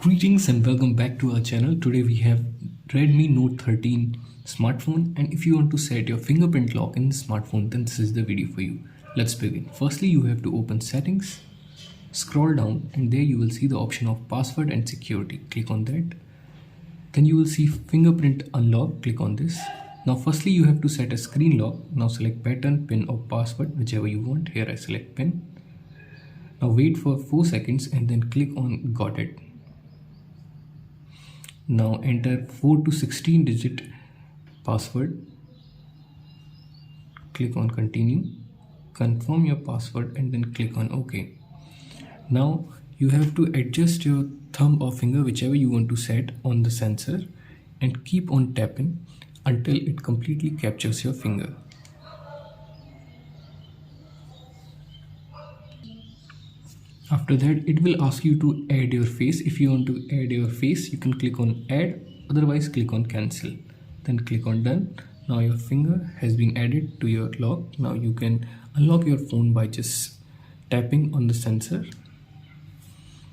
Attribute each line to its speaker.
Speaker 1: Greetings and welcome back to our channel. Today we have Redmi Note 13 smartphone, and if you want to set your fingerprint lock in the smartphone, then this is the video for you. Let's begin. Firstly, you have to open settings, scroll down, and there you will see the option of password and security. Click on that. Then you will see fingerprint unlock. Click on this. Now firstly you have to set a screen lock. Now select pattern, pin or password, whichever you want. Here I select pin. Now wait for 4 seconds and then click on got it. Now enter 4 to 16 digit password. Click on continue. Confirm your password and then click on OK. Now you have to adjust your thumb or finger, whichever you want to set, on the sensor and keep on tapping until it completely captures your finger. After that, it will ask you to add your face. If you want to add your face, you can click on add, otherwise click on cancel. Then click on done. Now your finger has been added to your lock. Now you can unlock your phone by just tapping on the sensor.